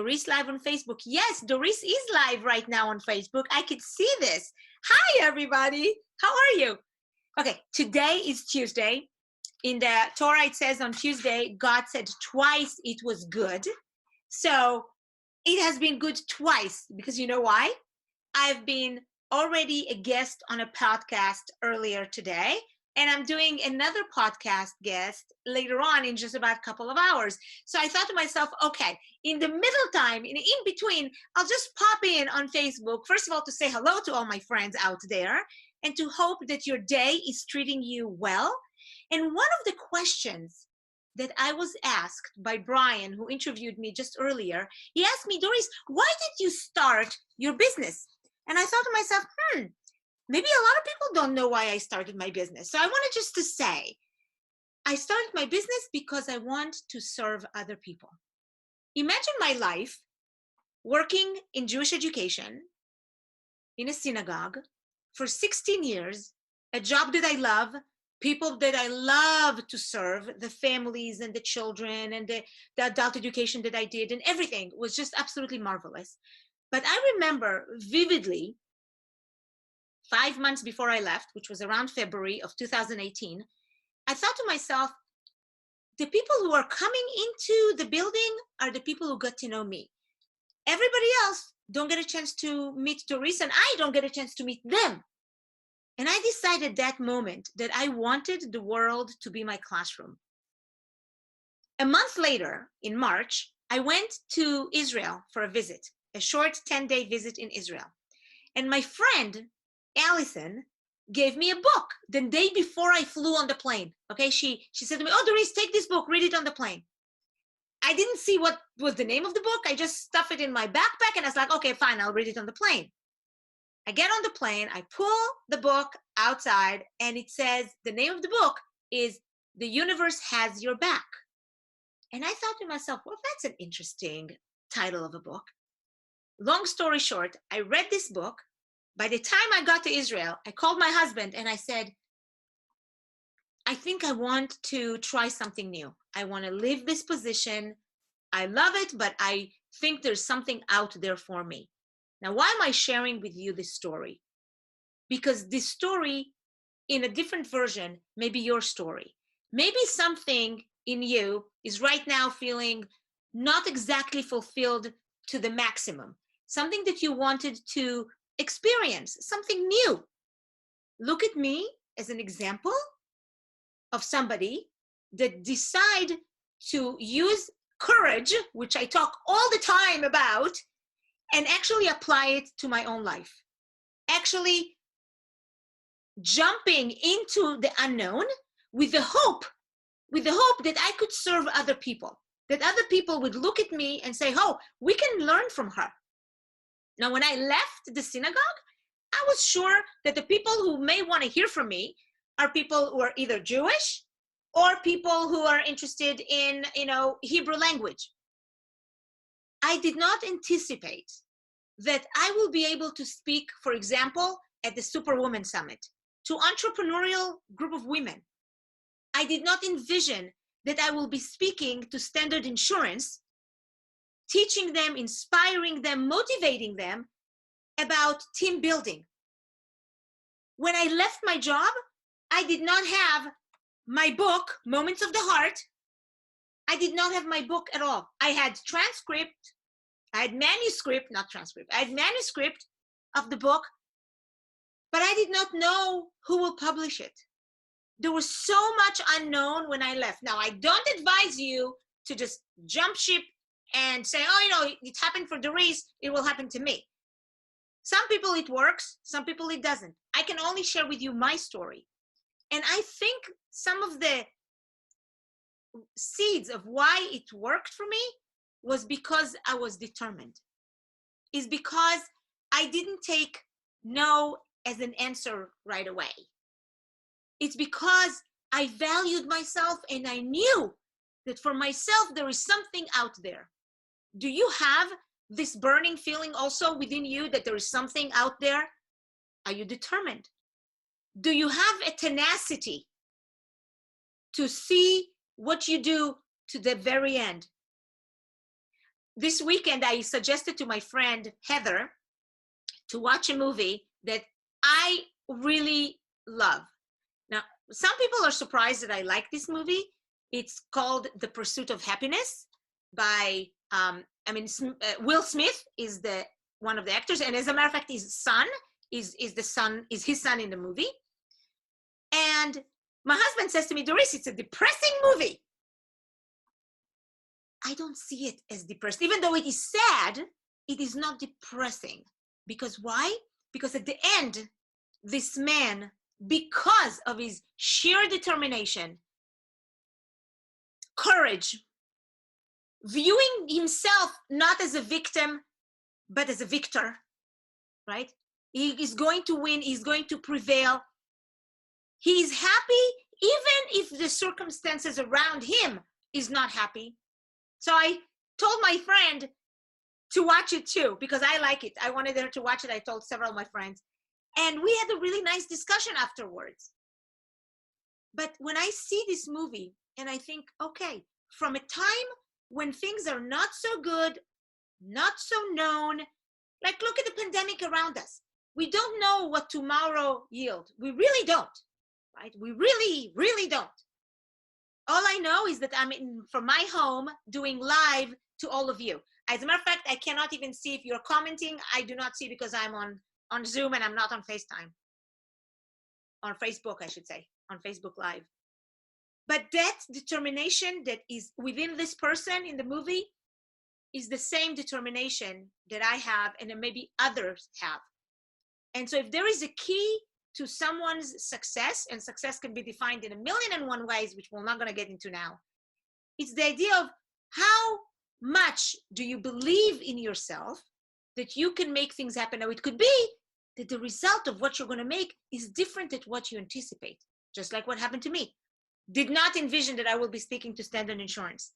Dorice live on Facebook. Yes, Dorice is live right now on Facebook. I could see this. Hi, everybody. How are you? Okay, today is Tuesday. In the Torah, it says on Tuesday, God said twice it was good. So it has been good twice because you know why? I've been already a guest on a podcast earlier today, and I'm doing another podcast guest later on in just about a couple of hours. So I thought to myself, okay, in the middle time, in between, I'll just pop in on Facebook, first of all, to say hello to all my friends out there and to hope that your day is treating you well. And one of the questions that I was asked by Brian, who interviewed me just earlier, he asked me, Dorice, why did you start your business? And I thought to myself, maybe a lot of people don't know why I started my business. So I wanted just to say, I started my business because I want to serve other people. Imagine my life working in Jewish education, in a synagogue, for 16 years, a job that I love, people that I love to serve, the families and the children and the adult education that I did, and everything was just absolutely marvelous. But I remember vividly 5 months before I left, which was around February of 2018, I thought to myself, the people who are coming into the building are the people who got to know me. Everybody else don't get a chance to meet Dorice, and I don't get a chance to meet them. And I decided that moment that I wanted the world to be my classroom. A month later, in March, I went to Israel for a visit, a short 10-day visit in Israel. And my friend, Allison, gave me a book the day before I flew on the plane. Okay, she said to me, oh, Dorice, take this book, read it on the plane. I didn't see what was the name of the book. I just stuffed it in my backpack and I was like, okay, fine, I'll read it on the plane. I get on the plane, I pull the book outside, and it says, the name of the book is The Universe Has Your Back. And I thought to myself, well, that's an interesting title of a book. Long story short, I read this book. By the time I got to Israel, I called my husband and I said, I think I want to try something new. I want to leave this position. I love it, but I think there's something out there for me. Now, why am I sharing with you this story? Because this story, in a different version, may be your story. Maybe something in you is right now feeling not exactly fulfilled to the maximum. Something that you wanted to experience, something new. Look at me as an example of somebody that decide to use courage, which I talk all the time about, and actually apply it to my own life. Actually jumping into the unknown with the hope that I could serve other people, that other people would look at me and say, oh, we can learn from her. Now, when I left the synagogue, I was sure that the people who may want to hear from me are people who are either Jewish or people who are interested in, Hebrew language. I did not anticipate that I will be able to speak, for example, at the Superwoman Summit to entrepreneurial group of women. I did not envision that I will be speaking to Standard Insurance, teaching them, inspiring them, motivating them about team building. When I left my job, I did not have my book, Moments of the Heart. I did not have my book at all. I had transcript, I had manuscript, not transcript, I had manuscript of the book, but I did not know who will publish it. There was so much unknown when I left. Now, I don't advise you to just jump ship and say, oh, it happened for Dorice, it will happen to me. Some people it works, some people it doesn't. I can only share with you my story. And I think some of the seeds of why it worked for me was because I was determined. Is because I didn't take no as an answer right away. It's because I valued myself and I knew that for myself there is something out there. Do you have this burning feeling also within you that there is something out there? Are you determined? Do you have a tenacity to see what you do to the very end? this weekend, I suggested to my friend Heather to watch a movie that I really love. Now, some people are surprised that I like this movie. It's called The Pursuit of Happiness by, Will Smith is one of the actors, and as a matter of fact, his son is his son in the movie. And my husband says to me, Dorice, it's a depressing movie. I don't see it as depressed. Even though it is sad, it is not depressing. Because why? Because at the end, this man, because of his sheer determination, courage, viewing himself not as a victim, but as a victor, right? He is going to win, he's going to prevail. He is happy even if the circumstances around him is not happy. So I told my friend to watch it too, because I like it. I wanted her to watch it. I told several of my friends. And we had a really nice discussion afterwards. But when I see this movie and I think, okay, from a time when things are not so good, not so known, like look at the pandemic around us. We don't know what tomorrow yields. We really don't, right? We really, really don't. All I know is that I'm from my home doing live to all of you. As a matter of fact, I cannot even see if you're commenting. I do not see because I'm on Zoom and I'm not on FaceTime. On Facebook, I should say, on Facebook Live. But that determination that is within this person in the movie is the same determination that I have and that maybe others have. And so if there is a key to someone's success, and success can be defined in 1,000,001 ways, which we're not going to get into now, it's the idea of how much do you believe in yourself that you can make things happen. Now, it could be that the result of what you're going to make is different than what you anticipate, just like what happened to me. Did not envision that I will be speaking to Standard Insurance.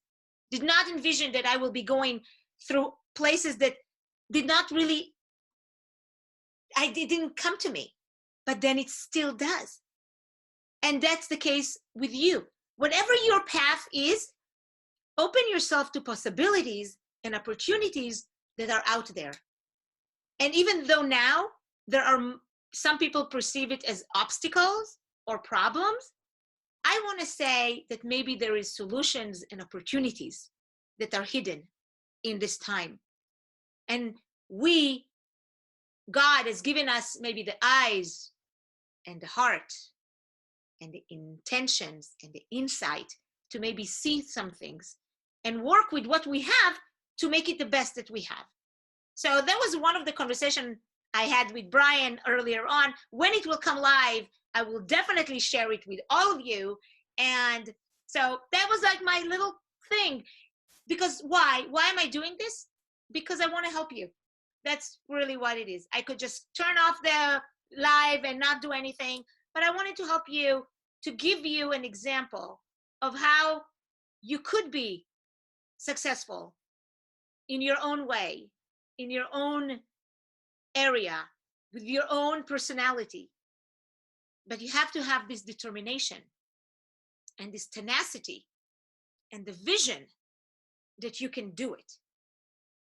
Did not envision that I will be going through places that did not really, it didn't come to me, but then it still does. And that's the case with you. Whatever your path is, open yourself to possibilities and opportunities that are out there. And even though now there are some people perceive it as obstacles or problems, I want to say that maybe there is solutions and opportunities that are hidden in this time. And God has given us maybe the eyes and the heart and the intentions and the insight to maybe see some things and work with what we have to make it the best that we have. So that was one of the conversations I had with Brian earlier on. When it will come live, I will definitely share it with all of you. And so that was like my little thing. Because why? Why am I doing this? Because I want to help you. That's really what it is. I could just turn off the live and not do anything, but I wanted to help you, to give you an example of how you could be successful in your own way, in your own area, with your own personality. But you have to have this determination and this tenacity and the vision that you can do it.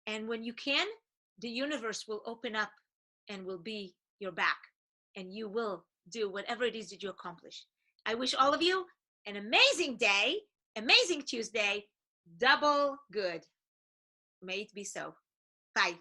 And when you can, the universe will open up and will be your back, and you will do whatever it is that you accomplish. I wish all of you an amazing day, amazing Tuesday, double good. May it be so. Bye.